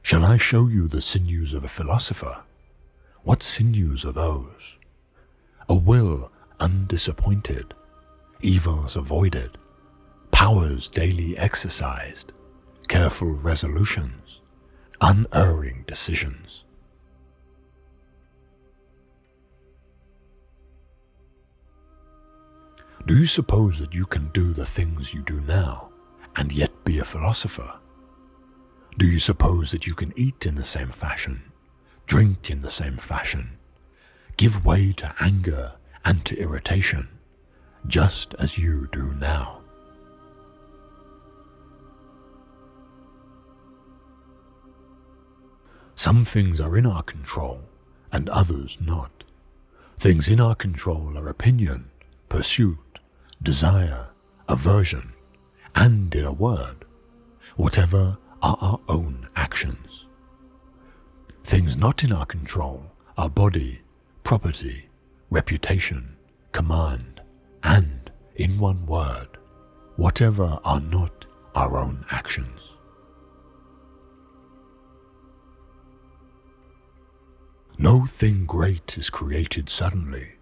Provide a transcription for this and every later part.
Shall I show you the sinews of a philosopher? What sinews are those? A will undisappointed, evils avoided, powers daily exercised, careful resolutions, unerring decisions. Do you suppose that you can do the things you do now and yet be a philosopher? Do you suppose that you can eat in the same fashion, drink in the same fashion, give way to anger and to irritation, just as you do now? Some things are in our control and others not. Things in our control are opinion, pursuit, desire, aversion, and, in a word, whatever are our own actions. Things not in our control are body, property, reputation, command, and, in one word, whatever are not our own actions. No thing great is created suddenly,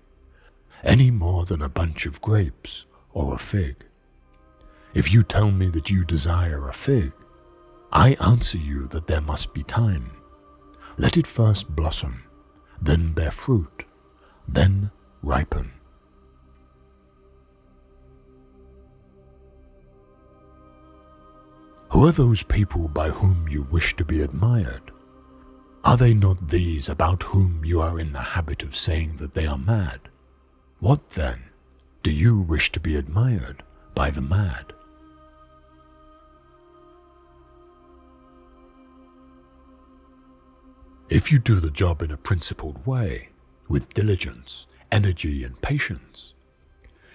any more than a bunch of grapes or a fig. If you tell me that you desire a fig, I answer you that there must be time. Let it first blossom, then bear fruit, then ripen. Who are those people by whom you wish to be admired? Are they not these about whom you are in the habit of saying that they are mad? What, then, do you wish to be admired by the mad? If you do the job in a principled way, with diligence, energy, and patience,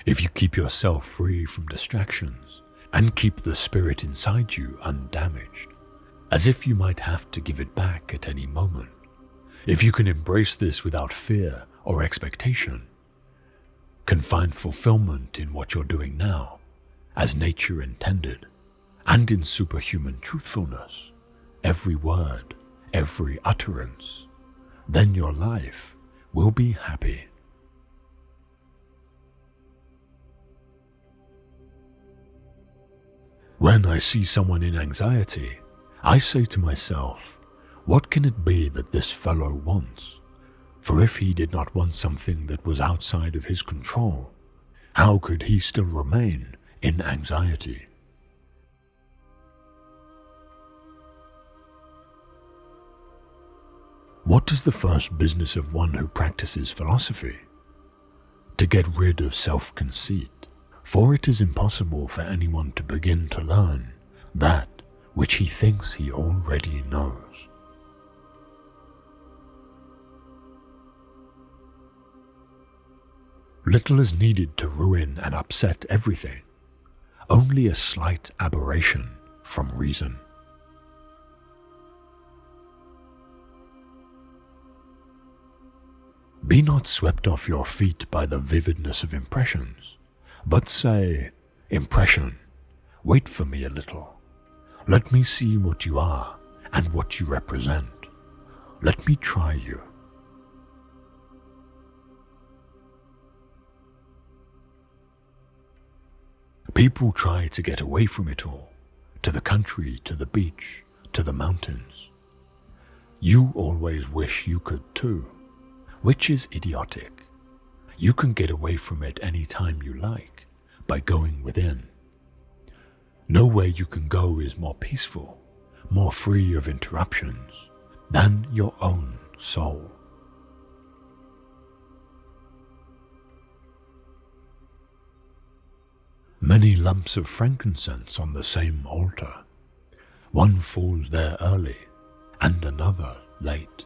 if you keep yourself free from distractions, and keep the spirit inside you undamaged, as if you might have to give it back at any moment, if you can embrace this without fear or expectation, can find fulfillment in what you're doing now, as nature intended, and in superhuman truthfulness, every word, every utterance, then your life will be happy. When I see someone in anxiety, I say to myself, what can it be that this fellow wants? For if he did not want something that was outside of his control, how could he still remain in anxiety? What is the first business of one who practices philosophy? To get rid of self-conceit, for it is impossible for anyone to begin to learn that which he thinks he already knows. Little is needed to ruin and upset everything, only a slight aberration from reason. Be not swept off your feet by the vividness of impressions, but say, impression, wait for me a little. Let me see what you are and what you represent. Let me try you. People try to get away from it all, to the country, to the beach, to the mountains. You always wish you could too, which is idiotic. You can get away from it any time you like, by going within. Nowhere you can go is more peaceful, more free of interruptions, than your own soul. Many lumps of frankincense on the same altar. One falls there early, and another late,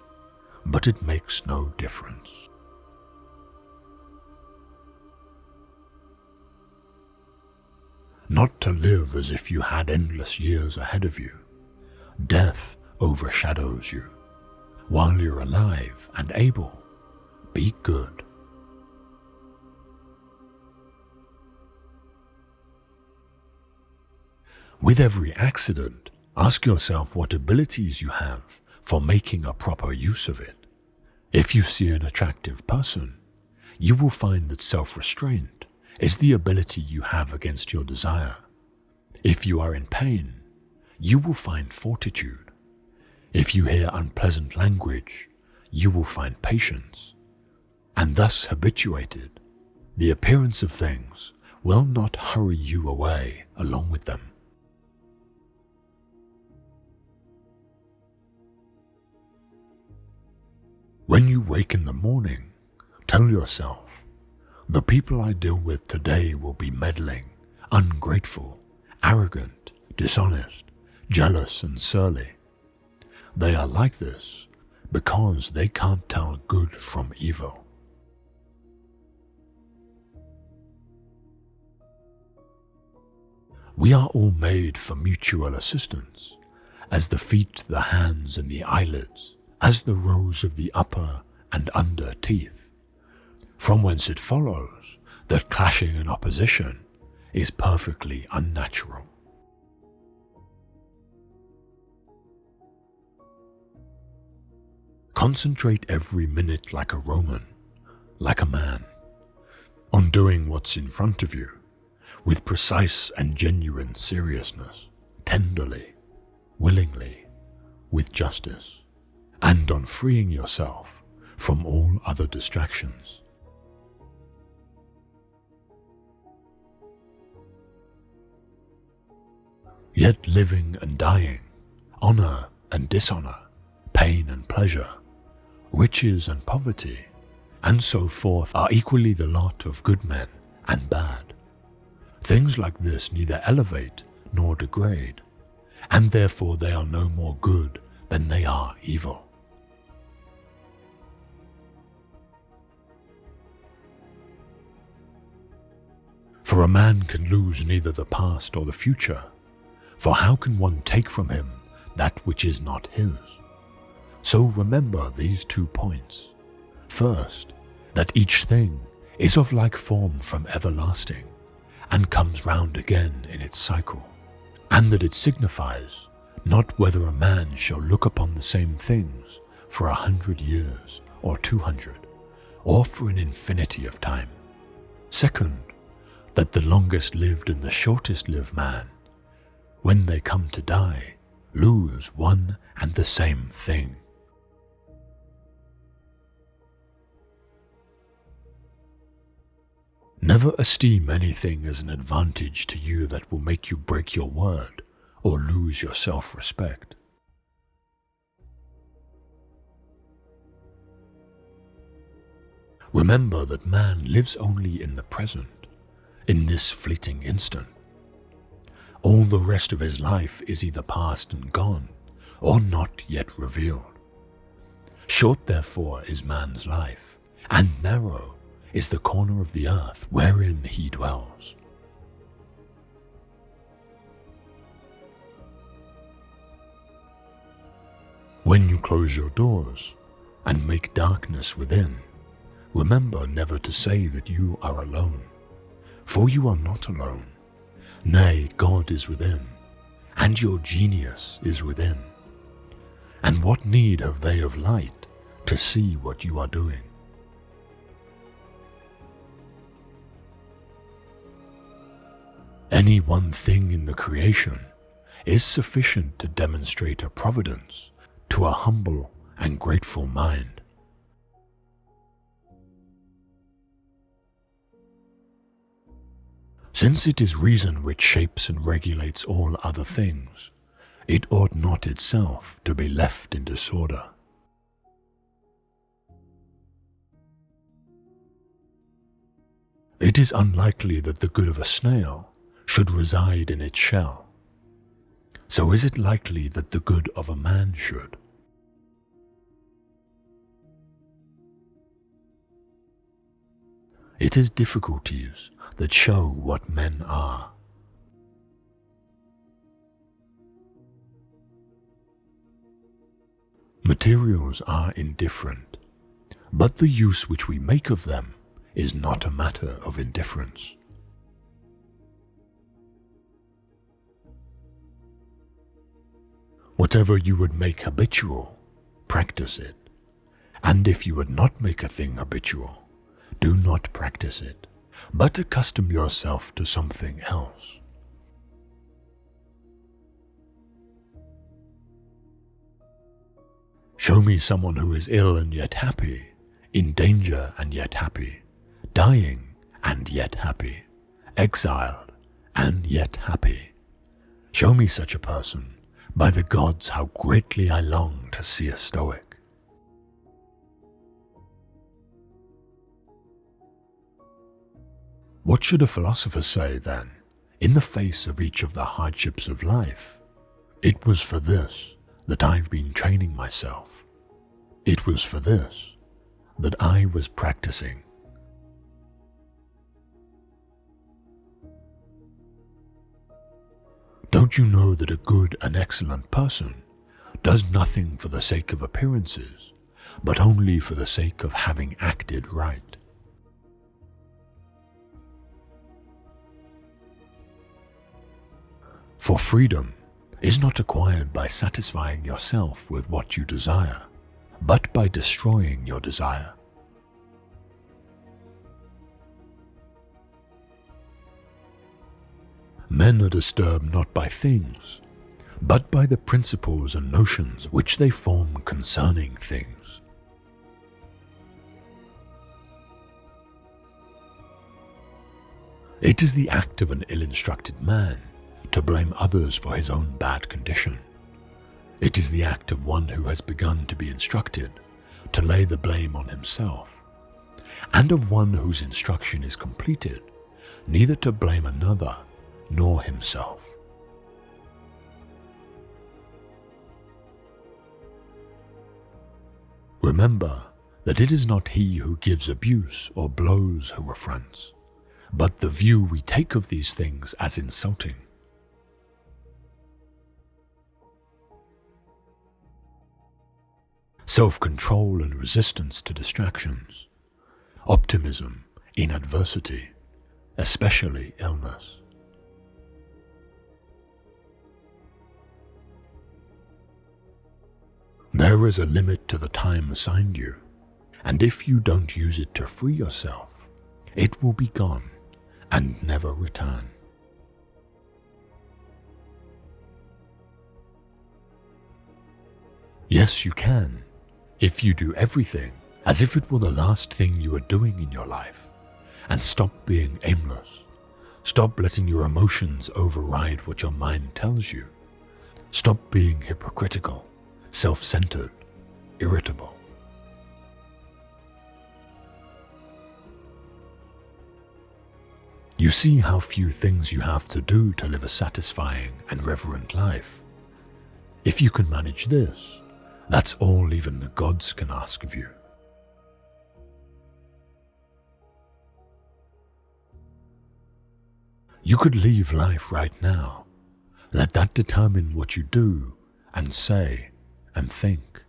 but it makes no difference. Not to live as if you had endless years ahead of you. Death overshadows you. While you're alive and able, be good. With every accident, Ask yourself what abilities you have for making a proper use of it. If you see an attractive person, you will find that self-restraint is the ability you have against your desire. If you are in pain, you will find fortitude. If you hear unpleasant language, you will find patience. And thus habituated, the appearance of things will not hurry you away along with them. When you wake in the morning, tell yourself, the people I deal with today will be meddling, ungrateful, arrogant, dishonest, jealous and surly. They are like this because they can't tell good from evil. We are all made for mutual assistance, as the feet, the hands and the eyelids, as the rows of the upper and under teeth, from whence it follows that clashing and opposition is perfectly unnatural. Concentrate every minute like a Roman, like a man, on doing what's in front of you, with precise and genuine seriousness, tenderly, willingly, with justice, and on freeing yourself from all other distractions. Yet living and dying, honor and dishonor, pain and pleasure, riches and poverty, and so forth are equally the lot of good men and bad. Things like this neither elevate nor degrade, and therefore they are no more good than they are evil. For a man can lose neither the past or the future, for how can one take from him that which is not his? So remember these 2 points. First, that each thing is of like form from everlasting, and comes round again in its cycle, and that it signifies not whether a man shall look upon the same things for 100 years or 200, or for an infinity of time. Second, that the longest lived and the shortest lived man, when they come to die, lose one and the same thing. Never esteem anything as an advantage to you that will make you break your word or lose your self-respect. Remember that man lives only in the present, in this fleeting instant. All the rest of his life is either past and gone, or not yet revealed. Short therefore is man's life, and narrow is the corner of the earth wherein he dwells. When you close your doors and make darkness within, remember never to say that you are alone, for you are not alone. Nay, God is within, and your genius is within. And what need have they of light to see what you are doing? Any one thing in the creation is sufficient to demonstrate a providence to a humble and grateful mind. Since it is reason which shapes and regulates all other things, it ought not itself to be left in disorder. It is unlikely that the good of a snail should reside in its shell. So is it likely that the good of a man should? It is difficulties that show what men are. Materials are indifferent, but the use which we make of them is not a matter of indifference. Whatever you would make habitual, practice it. And if you would not make a thing habitual, do not practice it, but accustom yourself to something else. Show me someone who is ill and yet happy, in danger and yet happy, dying and yet happy, exiled and yet happy. Show me such a person. By the gods, how greatly I long to see a stoic. What should a philosopher say then, in the face of each of the hardships of life? It was for this that I've been training myself. It was for this that I was practicing. Don't you know that a good and excellent person does nothing for the sake of appearances, but only for the sake of having acted right? For freedom is not acquired by satisfying yourself with what you desire, but by destroying your desire. Men are disturbed not by things, but by the principles and notions which they form concerning things. It is the act of an ill-instructed man to blame others for his own bad condition. It is the act of one who has begun to be instructed to lay the blame on himself, and of one whose instruction is completed, neither to blame another nor himself. Remember that it is not he who gives abuse or blows who affronts, but the view we take of these things as insulting. Self-control and resistance to distractions, optimism in adversity, especially illness. There is a limit to the time assigned you, and if you don't use it to free yourself, it will be gone and never return. Yes, you can, if you do everything as if it were the last thing you are doing in your life, and stop being aimless. Stop letting your emotions override what your mind tells you. Stop being hypocritical, self-centered, irritable. You see how few things you have to do to live a satisfying and reverent life. If you can manage this, that's all even the gods can ask of you. You could leave life right now. Let that determine what you do and say and think.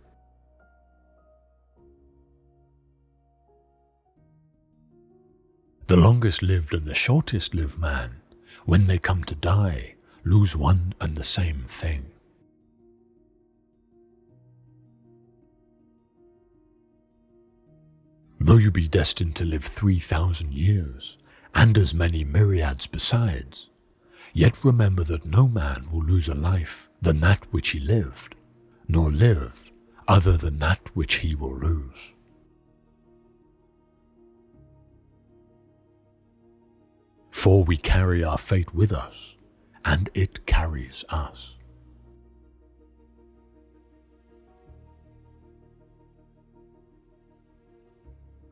The longest lived and the shortest lived man, when they come to die, lose one and the same thing. Though you be destined to live 3,000 years, and as many myriads besides, yet remember that no man will lose a life than that which he lived, nor live other than that which he will lose. For we carry our fate with us, and it carries us.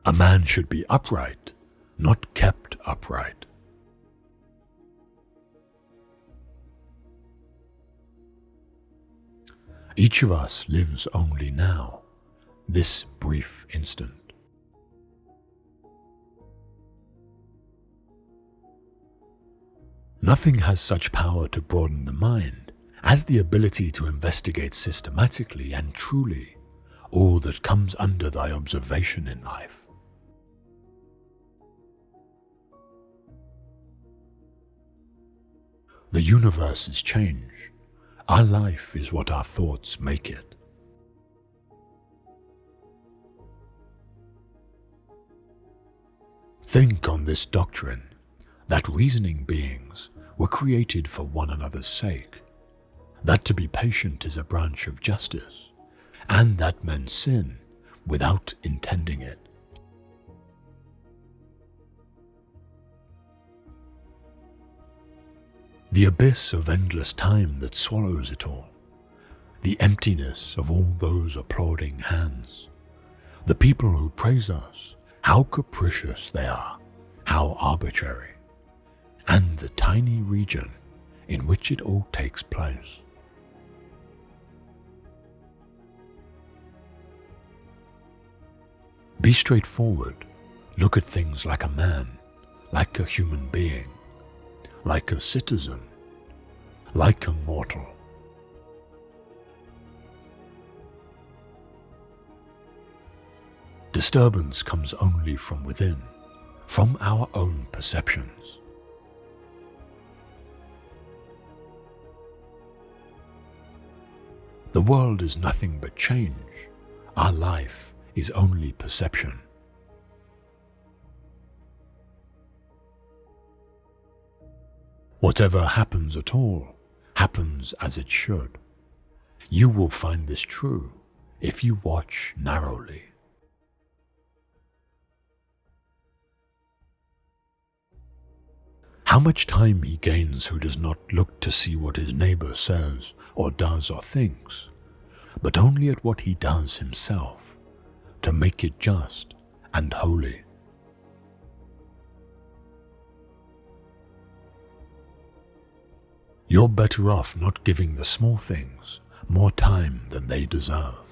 A man should be upright, not kept upright. Each of us lives only now, this brief instant. Nothing has such power to broaden the mind as the ability to investigate systematically and truly all that comes under thy observation in life. The universe is change, Our life is what our thoughts make it. Think on this doctrine that reasoning beings were created for one another's sake, that to be patient is a branch of justice, and that men sin without intending it. The abyss of endless time that swallows it all, the emptiness of all those applauding hands, the people who praise us, how capricious they are, how arbitrary, and the tiny region in which it all takes place. Be straightforward, look at things like a man, like a human being, like a citizen, like a mortal. Disturbance comes only from within, from our own perceptions. The world is nothing but change. Our life is only perception. Whatever happens at all, happens as it should. You will find this true if you watch narrowly. How much time he gains who does not look to see what his neighbor says or does or thinks, but only at what he does himself, to make it just and holy. You're better off not giving the small things more time than they deserve.